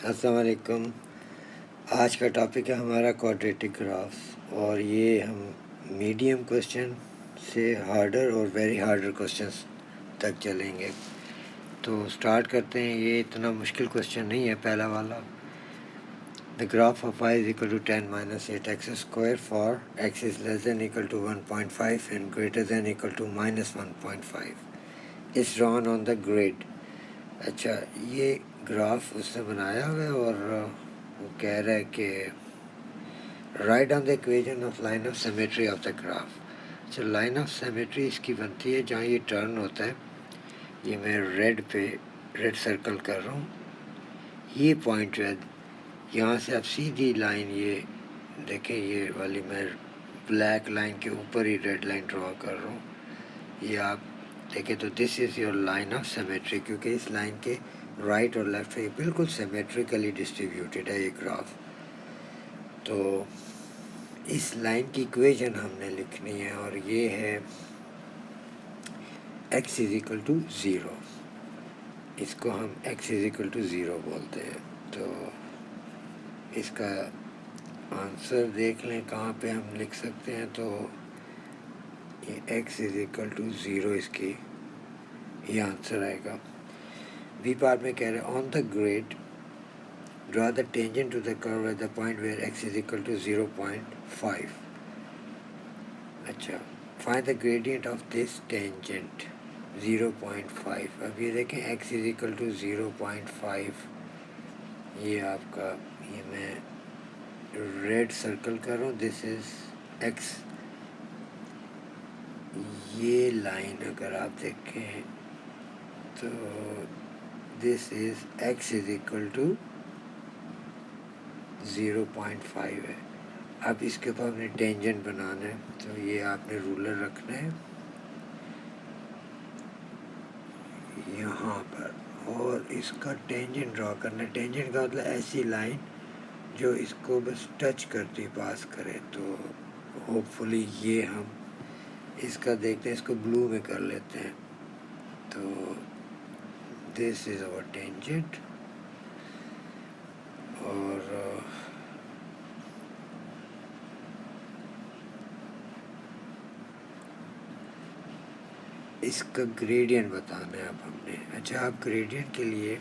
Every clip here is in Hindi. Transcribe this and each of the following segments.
अस्सलाम वालेकुम। आज का टॉपिक है हमारा क्वाड्रेटिक ग्राफ्स और ये हम मीडियम क्वेश्चन से हार्डर और वेरी हार्डर क्वेश्चंस तक चलेंगे। तो स्टार्ट करते हैं। ये इतना मुश्किल क्वेश्चन नहीं है पहला वाला। The graph of y is equal to 10 minus 8x² for x is less than equal to 1.5 and greater than equal to -1.5 is drawn on the grid. अच्छा, ये ग्राफ उसने बनाया हुआ है और वो कह रहा है कि right on the equation of line of symmetry of the graph. अच्छा, लाइन ऑफ सिमेट्री इसकी बनती है जहाँ ये टर्न होता है। ये मैं रेड सर्कल कर रहा हूँ। ये पॉइंट है, यहाँ से आप सीधी लाइन, ये देखें, ये वाली मैं ब्लैक लाइन के ऊपर ही रेड लाइन ड्रॉ कर रहा हूँ। ये आप देखें तो this is your line of symmetry, क्योंकि इस लाइन के राइट और लेफ्ट ये बिल्कुल सिमेट्रिकली डिस्ट्रीब्यूटेड है ये ग्राफ। तो इस लाइन की इक्वेशन हमने लिखनी है और ये है x इज इक्वल टू 0। इसको हम x इज इक्वल टू 0 बोलते हैं। तो इसका आंसर देख लें कहाँ पे हम लिख सकते हैं। तो ये x इज इक्वल टू 0 इसकी ये आंसर आएगा। बी पार्ट में कह रहे हैं on the grid draw the tangent to the curve at the point where x is equal to 0.5। अच्छा, find the gradient of this tangent 0.5। अब ये देखें x इज इक्वल टू 0.5। ये आपका, ये मैं रेड सर्कल कर रहा हूँ, दिस इज x। ये लाइन अगर आप देखें तो this is x is equal to 0.5 है। अब इसके ऊपर हमने टेंजेंट बनाना है। तो ये आपने रूलर रखना है यहाँ पर और इसका टेंजेंट ड्रॉ करना है। टेंजेंट का मतलब ऐसी लाइन जो इसको बस टच करती पास करे। तो होपफुली ये हम इसका देखते हैं, इसको ब्लू में कर लेते हैं। तो दिस इज़ आवर टेंजेंट और इसका ग्रेडियंट बताना है अब हमने। अच्छा, आप ग्रेडियंट के लिए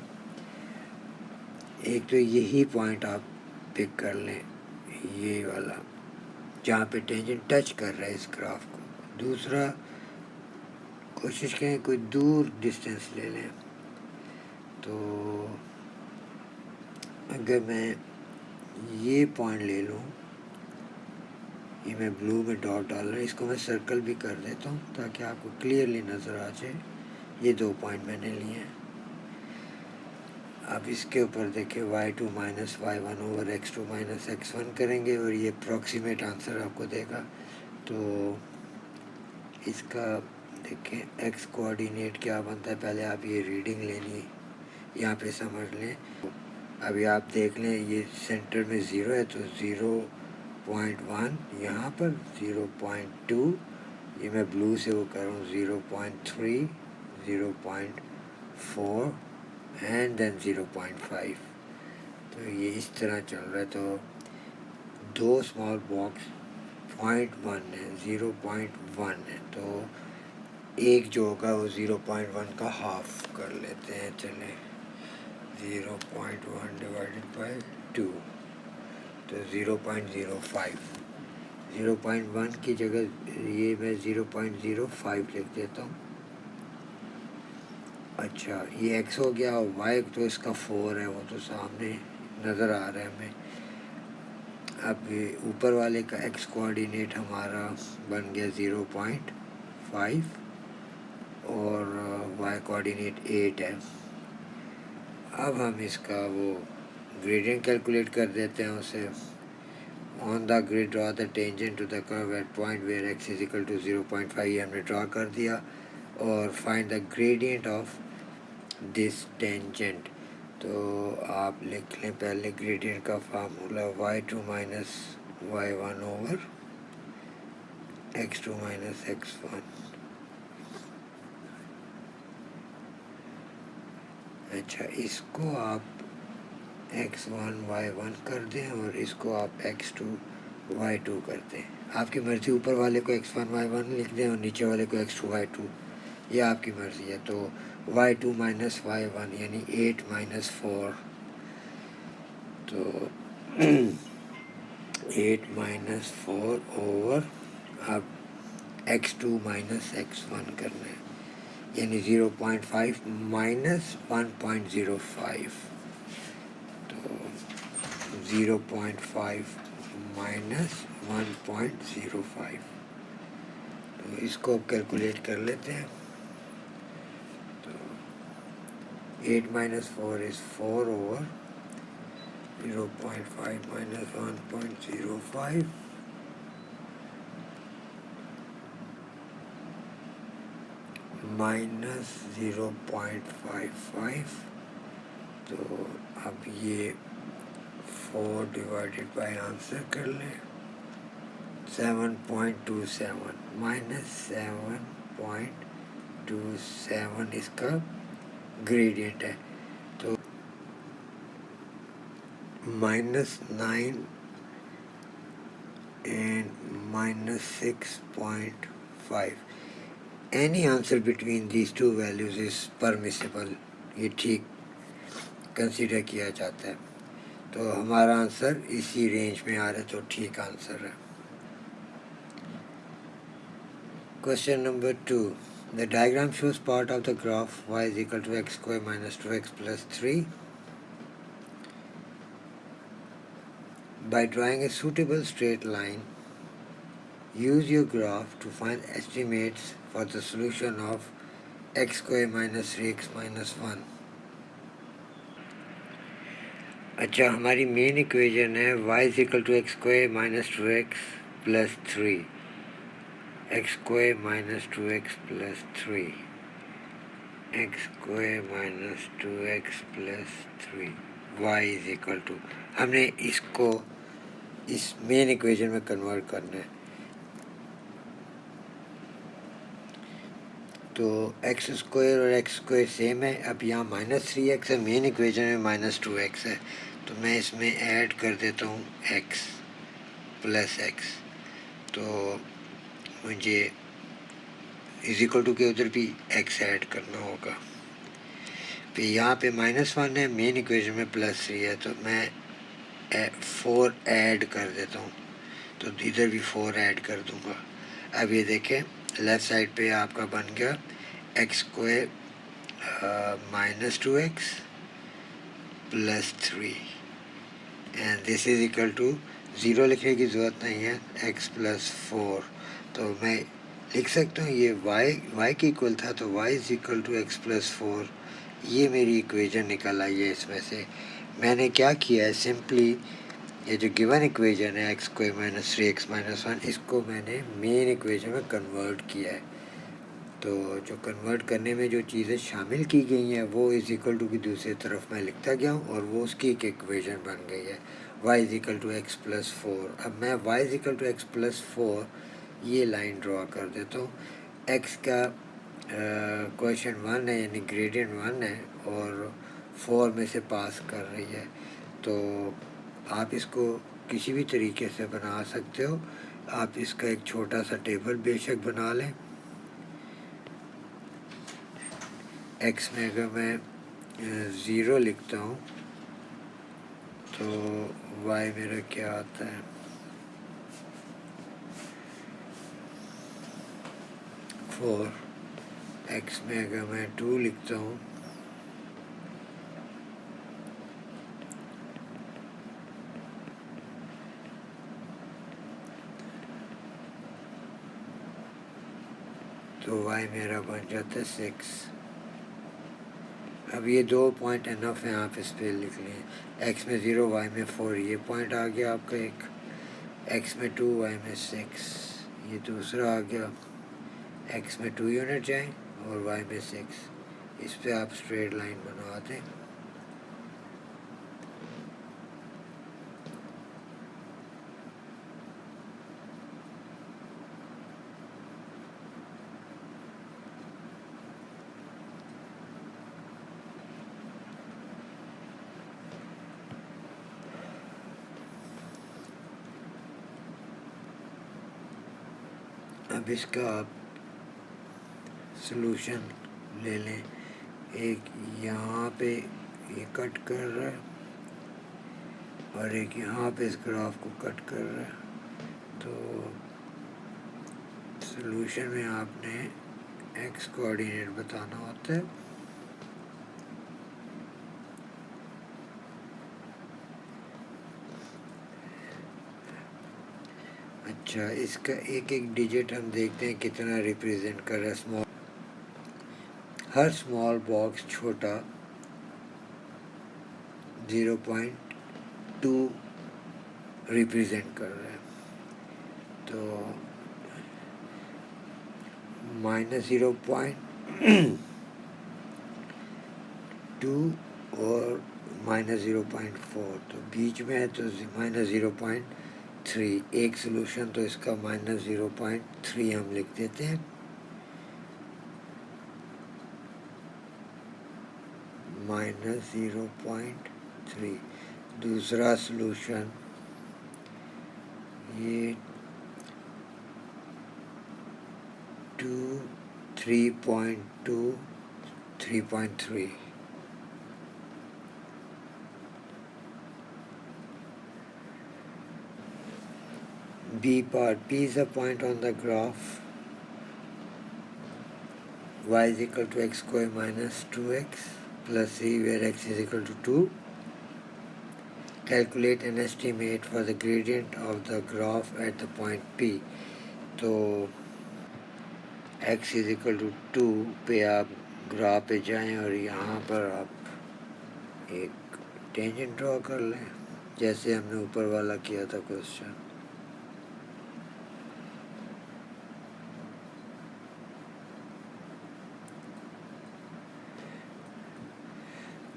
एक तो यही पॉइंट आप पिक कर लें, ये वाला जहाँ पे टेंजेंट टच कर रहा है इस ग्राफ को। दूसरा, कोशिश करें कोई दूर डिस्टेंस ले लें। तो अगर मैं ये पॉइंट ले लूँ, ये मैं ब्लू में डॉट डाल रहा हूँ, इसको मैं सर्कल भी कर देता हूँ ताकि आपको क्लियरली नज़र आ जाए। ये 2 पॉइंट मैंने लिए हैं। अब इसके ऊपर देखें y2 minus y1 over x2 minus x1 करेंगे और ये अप्रॉक्सीमेट आंसर आपको देगा। तो इसका देखें x कोऑर्डिनेट क्या बनता है, पहले आप ये रीडिंग लेनी यहाँ पे समझ लें। अभी आप देख लें ये सेंटर में 0 है तो 0.1 यहाँ पर, 0.2 ये मैं ब्लू से वो कर रहा हूँ, 0.3, 0.4 एंड देन 0.5। तो ये इस तरह चल रहा है। तो 2 स्मॉल बॉक्स 0.1 है, 0.1 है, तो एक जो होगा वो 0.1 का हाफ कर लेते हैं। चलें, 0.1 डिवाइडेड बाई 2 तो 0.05। 0.1 की जगह ये मैं 0.05 लिख देता हूँ। अच्छा, ये x हो गया और y तो इसका 4 है, वो तो सामने नज़र आ रहा है हमें। अब ऊपर वाले का x कोऑर्डिनेट हमारा बन गया 0.5 और y कोऑर्डिनेट 8 है। अब हम इसका वो ग्रेडियंट कैलकुलेट कर देते हैं उसे। On the grid draw the tangent to the curve at point where x is equal to 0.5, ये हमने ड्रॉ कर दिया। और find the gradient of this tangent. तो आप लिख लें पहले ग्रेडियंट का formula y2 minus y1 over x2 minus x1। अच्छा, इसको आप x1 y1 कर दें और इसको आप x2 y2 कर दें। आपकी मर्ज़ी, ऊपर वाले को x1 y1 लिख दें और नीचे वाले को x2 y2, ये आपकी मर्ज़ी है। तो y2 माइनस y1 यानी 8 माइनस 4, तो 8 माइनस 4 ओवर अब x2 माइनस x1 करना है, यानी 0.5 माइनस 1.05, तो 0.5 माइनस 1.05, तो इसको कैलकुलेट कर लेते हैं। तो 8 minus 4 is 4 over 0.5 minus 1.05, minus 0.55, तो अब ये 4 डिवाइडेड बाय आंसर कर लें, 7.27 माइनस 7.27 इसका ग्रेडियंट है। तो -9 and -6.5, any answer between these two values is permissible, ये ठीक कंसीडर किया जाता है। तो हमारा आंसर इसी रेंज में आ रहा है, तो ठीक आंसर है। Question number 2. The diagram shows part of the graph y is equal to x square minus 2x plus 3. By drawing a suitable straight line, use your graph to find estimates for the solution of x square minus 3x minus 1. अच्छा, हमारी मेन इक्वेशन है y is equal to x square minus 2x plus 3. x square minus 2x plus 3, x square minus 2x plus 3, y is equal to, हमने इसको इस मेन इक्वेशन में कन्वर्ट करना है। तो एक्स स्क्वायर और एक्स स्क्वायर सेम है। अब यहाँ -3x है, मेन इक्वेशन में -2x है, तो मैं इसमें ऐड कर देता हूँ x प्लस x, तो मुझे इज इक्वल टू के उधर भी x ऐड करना होगा। फिर यहाँ पे -1 है, मेन इक्वेशन में +3 है, तो मैं 4 ऐड कर देता हूँ, तो इधर भी 4 ऐड कर दूँगा। अब ये देखें, लेफ़्ट साइड पे आपका बन गया x square -2x plus 3 and this is equal to 0 लिखने की ज़रूरत नहीं है, x प्लस 4, तो मैं लिख सकता हूँ ये y की इक्वल था, तो y is equal to x plus 4, ये मेरी इक्वेशन निकल आई है। इसमें से मैंने क्या किया है, सिंपली ये जो गिवन इक्वेशन है x square minus 3x minus 1, इसको मैंने मेन इक्वेशन में कन्वर्ट किया है। तो जो कन्वर्ट करने में जो चीज़ें शामिल की गई हैं वो इज़ इक्वल टू की दूसरी तरफ मैं लिखता गया हूँ, और वो उसकी एक इक्वेशन बन गई है y is equal to x plus 4। अब मैं y is equal to x plus 4 ये लाइन ड्रॉ कर देता हूँ। x का क्वेश्चन 1 है, यानी ग्रेडियंट 1 है, और 4 में से पास कर रही है। तो आप इसको किसी भी तरीके से बना सकते हो। आप इसका एक छोटा सा टेबल बेशक बना लें। x में अगर मैं 0 लिखता हूँ तो y मेरा क्या आता है, 4। x में अगर मैं 2 लिखता हूँ तो y मेरा बन जाता है 6। अब ये 2 पॉइंट इनफ हैं, आप इस पर लिख लें। x में 0, y में 4, ये पॉइंट आ गया आपका एक। x में 2, y में 6, ये दूसरा आ गया। x में 2 यूनिट जाएँ और y में 6, इस पे आप स्ट्रेट लाइन बना दें। अब इसका आप सॉल्यूशन ले लें। एक यहाँ पे ये कट कर रहा है और एक यहाँ पे इस ग्राफ को कट कर रहा है। तो सॉल्यूशन में आपने एक्स कोऑर्डिनेट बताना होता है। अच्छा, इसका एक एक डिजिट हम देखते हैं कितना रिप्रेजेंट कर रहा है। स्मॉल, हर स्मॉल बॉक्स छोटा 0.2 रिप्रेजेंट कर रहा है। तो -0.2 और -0.4, तो बीच में है, तो -0.3। एक सोल्यूशन तो इसका -0.3 हम लिख देते हैं। -0.3। दूसरा सोल्यूशन ये 3.2, 3.3। B part, P is a point on the graph y is equal to x square minus 2x plus 3, where x is equal to 2. Calculate an estimate for the gradient of the graph at the point P. तो x is equal to 2 पे आप ग्राफ पे जाएं और यहाँ पर आप एक टेंजेंट ड्रॉ कर लें, जैसे हमने ऊपर वाला किया था क्वेश्चन।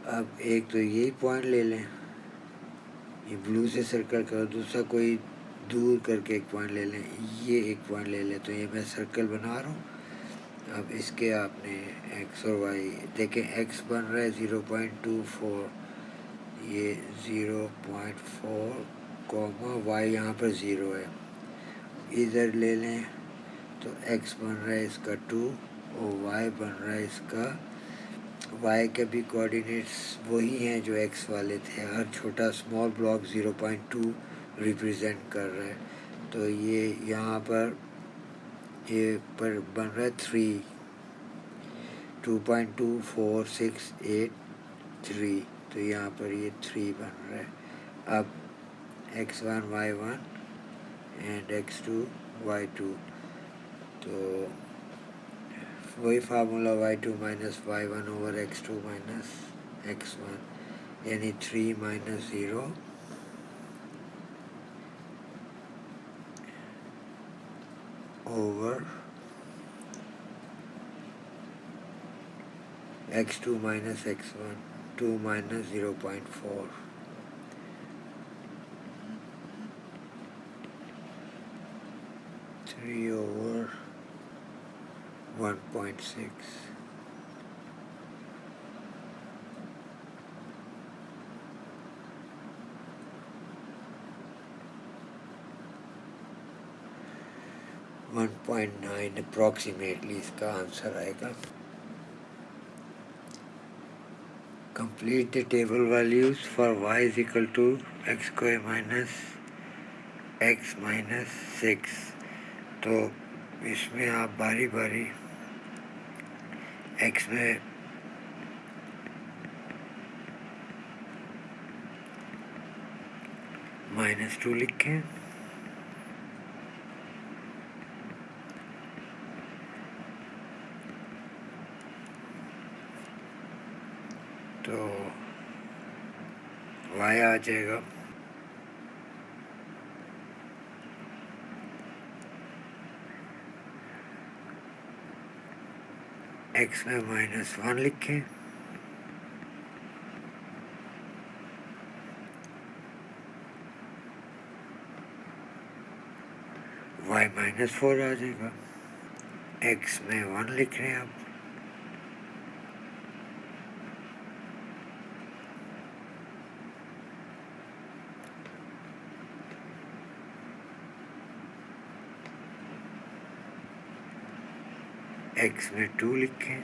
अब एक तो यही पॉइंट ले लें, ये ब्लू से सर्कल करो, दूसरा कोई दूर करके एक पॉइंट ले लें, ये एक पॉइंट ले लें। तो ये मैं सर्कल बना रहा हूँ। अब इसके आपने x और y देखें, x बन रहा है 0.24, ये 0.4, y यहाँ पर 0 है। इधर ले लें तो x बन रहा है इसका 2 और y बन रहा है इसका, y के भी कोऑर्डिनेट्स वही हैं जो x वाले थे। हर छोटा स्मॉल ब्लॉक 0.2 रिप्रेजेंट कर रहा है। तो ये यहाँ पर ये पर बन रहा है 3, 2.24683, तो यहाँ पर ये 3 बन रहा है। अब x1 y1 and x2 y2, तो वही formula y2 minus y1 over x2 minus x1, यानी 3 minus 0 over x2 minus x1, 2 minus 0.4, 3 over 1.6। One 1.9 approximately इसका आंसर आएगा। Complete the table values for y is equal to x square minus x minus 6। तो इसमें आप बारी बारी x में -2 लिखें, तो y आ जाएगा x में -1 लिखें, y -4 आ जाएगा। x में 1 लिख रहे हैं आप, एक्स में 2 लिखें,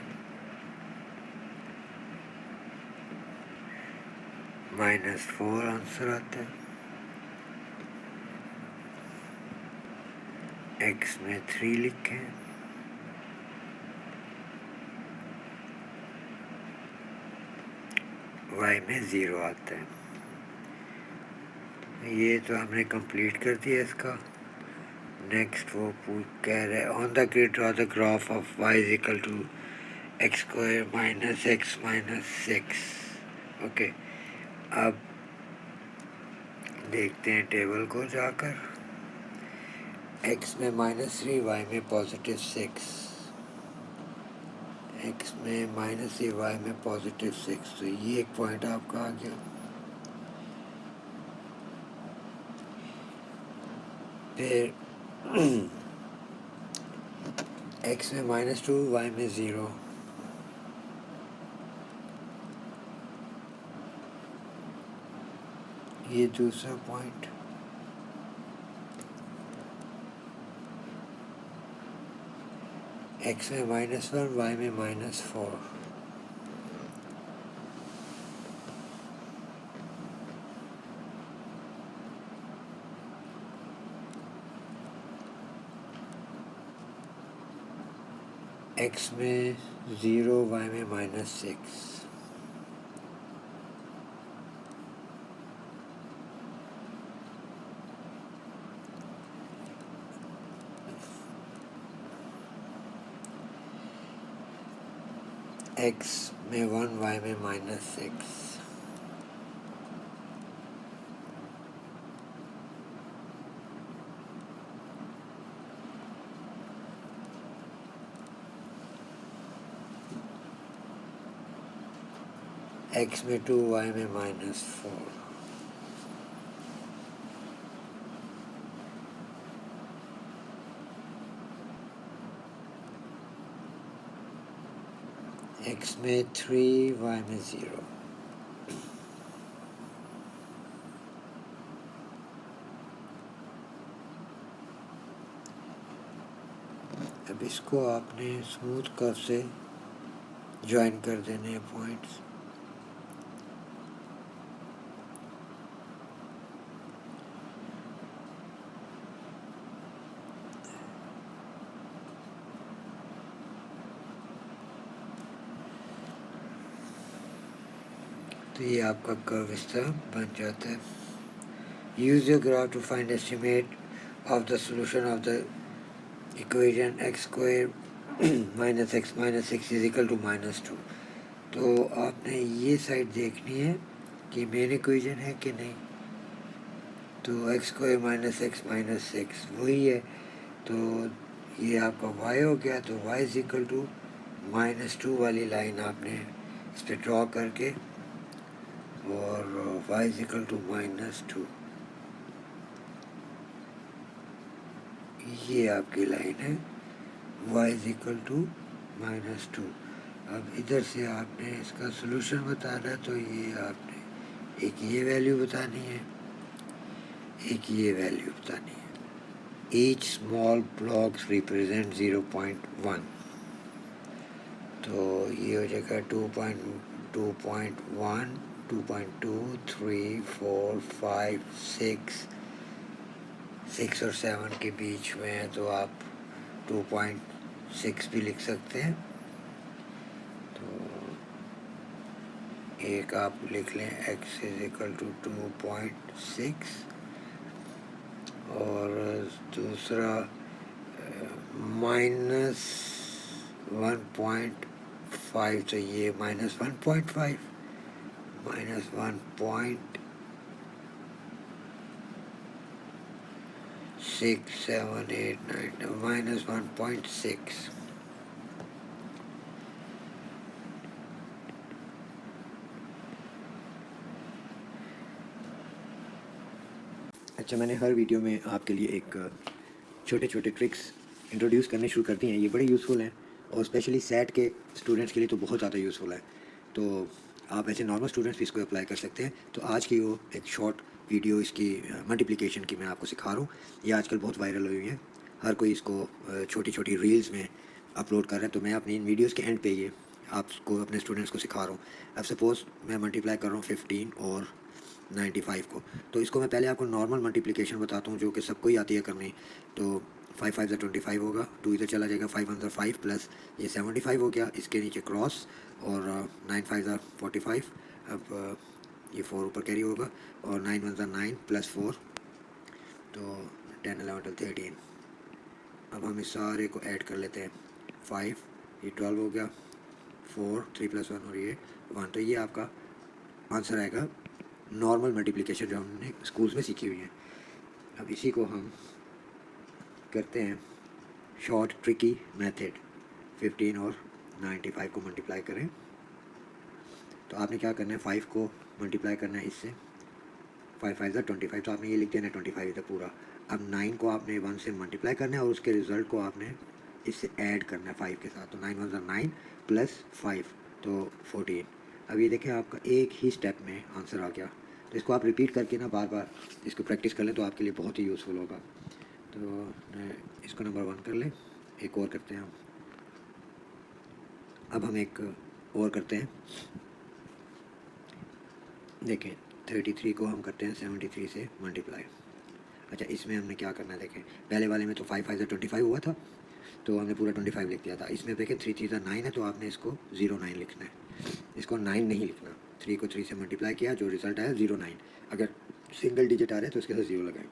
-4 आंसर आता है। एक्स में 3 लिखें, वाई में 0 आता है। ये तो हमने कंप्लीट कर दिया इसका। नेक्स्ट वो कह रहे हैं on the grid draw the graph of y is equal to x square minus x minus 6। Okay, अब देखते हैं टेबल को जाकर। एक्स में -3, वाई में +6, एक्स में -3, वाई में +6, तो ये एक पॉइंट आपका आ गया। फिर एक्स में -2, वाई में 0, ये दूसरा पॉइंट। एक्स में -1, वाई में -4, एक्स में 0, वाई में -6, एक्स में 1, वाई में -6, एक्स में 2, वाई में -4, एक्स में 3, वाई में 0, अब इसको आपने स्मूथ कर्व से ज्वाइन कर देने हैं पॉइंट्स। तो ये आपका कर्व इस तरह बन जाता है। Use your graph to find estimate of the solution of the equation x square -x - 6 is equal to -2। तो आपने ये साइड देखनी है कि मेन इक्वेशन है कि नहीं। तो एक्स स्क्वायर -x - 6 वही है, तो ये आपका y हो गया। तो y इज इक्वल टू -2 वाली लाइन आपने इस पर ड्रॉ करके, और y इज इक्वल टू -2, ये आपकी लाइन है, y इज इक्वल टू -2। अब इधर से आपने इसका सोल्यूशन बताना है, तो ये आपने एक ये वैल्यू बतानी है, एक ये वैल्यू बतानी है। ईच स्मॉल ब्लॉक्स रिप्रेजेंट 0.1, तो ये हो जाएगा 2.1, 2.2, 3, 4, 5, 6 और 7 के बीच में है, तो आप 2.6 भी लिख सकते हैं। तो एक आप लिख लें x इज इक्वल टू 2.6, और दूसरा -1.5, तो ये -1.5, -1.6, 7, 8, 9, -1.6। अच्छा, मैंने हर वीडियो में आपके लिए एक छोटे छोटे ट्रिक्स इंट्रोड्यूस करने शुरू कर दिए हैं। ये बड़े यूज़फुल हैं, और स्पेशली सेट के स्टूडेंट्स के लिए तो बहुत ज़्यादा यूज़फुल है। तो आप ऐसे नॉर्मल स्टूडेंट्स भी इसको अप्लाई कर सकते हैं। तो आज की वो एक शॉर्ट वीडियो इसकी मल्टीप्लिकेशन की मैं आपको सिखा रहा हूँ। ये आजकल बहुत वायरल हुई है, हर कोई इसको छोटी छोटी रील्स में अपलोड कर रहे हैं, तो मैं अपनी इन वीडियोज़ के एंड पे ये आपको अपने स्टूडेंट्स को सिखा रहा हूँ। अब सपोज़ मैं मल्टीप्लाई कर रहा हूँ 15 और 95 को, तो इसको मैं पहले आपको नॉर्मल मल्टीप्लिकेशन बताता हूँ जो कि सबको ही आती है करनी। तो 5 5 ज़ा 25 होगा, 2 इधर चला जाएगा, 5 1 ज़ा 5 प्लस ये 75 हो गया, इसके नीचे क्रॉस, और 9 5 ज़ा 45। अब ये 4 ऊपर कैरी होगा, और 9 1 ज़ा 9 प्लस 4, तो 10 11 12 13। अब हम इस सारे को ऐड कर लेते हैं। 5, ये 12 हो गया, 4 3 प्लस 1 और ये 1। तो ये आपका आंसर आएगा नॉर्मल मल्टीप्लिकेशन जो हमने स्कूल्स में सीखी हुई है। अब इसी को हम करते हैं शॉर्ट ट्रिकी मेथड। 15 और 95 को मल्टीप्लाई करें, तो आपने क्या करना है, 5 को मल्टीप्लाई करना है इससे, 5 5 ज़ा 25, तो आपने ये लिख देना है 25 इधर पूरा। अब 9 को आपने 1 से मल्टीप्लाई करना है और उसके रिज़ल्ट को आपने इससे ऐड करना है 5 के साथ, तो 9 1 ज़ा 9 प्लस 5, तो 14। अब ये देखें आपका एक ही स्टेप में आंसर आ गया। तो इसको आप रिपीट करके ना बार बार इसको प्रैक्टिस कर लें तो आपके लिए बहुत ही यूज़फुल होगा। तो इसको नंबर 1 कर लें, एक और करते हैं हम। अब हम एक और करते हैं, देखें 33 को हम करते हैं 73 से मल्टीप्लाई। अच्छा, इसमें हमने क्या करना है, देखें पहले वाले में तो 5 5 ज़ा 25 हुआ था, तो हमने पूरा 25 लिख दिया था। इसमें देखें 3 3 ज़ा 9 है, तो आपने इसको 09 लिखना है, इसको 9 नहीं लिखना। 3 को 3 से मल्टीप्लाई किया, जो रिज़ल्ट आया 09। अगर सिंगल डिजिट आ रहे हैं तो इसके साथ 0 लगाएं।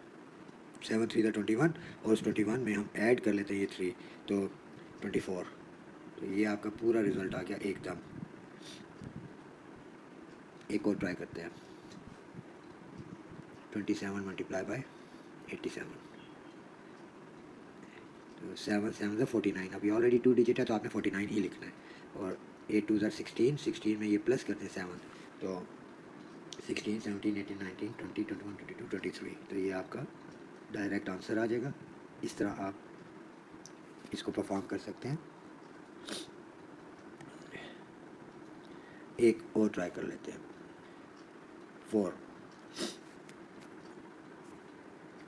7 3 ज़ा 21, और उस 21 में हम ऐड कर लेते हैं ये 3, तो 24। तो ये आपका पूरा रिज़ल्ट आ गया एकदम। एक और ट्राई करते हैं, 27 मल्टीप्लाई बाय 87, तो 7 7 ज़ा 49। अभी ऑलरेडी 2 डिजिट है तो आपने 49 ही लिखना है, और 8 2 ज़ा 16, 16 में ये प्लस करते हैं 7, तो 16 17 18 19 20 21 22 23। तो ये आपका डायरेक्ट आंसर आ जाएगा। इस तरह आप इसको परफॉर्म कर सकते हैं। एक और ट्राई कर लेते हैं, 4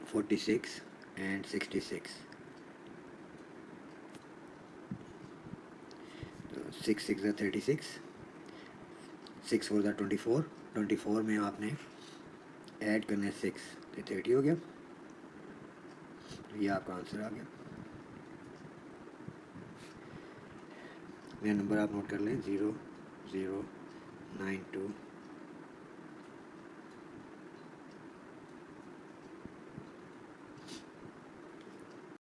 46 एंड 66, तो 6 6 ज़ा 36, 6 4 ज़ा 24, 24 में आपने ऐड करना है 6, तो 30 हो गया। तो ये आपका आंसर आ गया। मेरा नंबर आप नोट कर लें, 0 0 9 2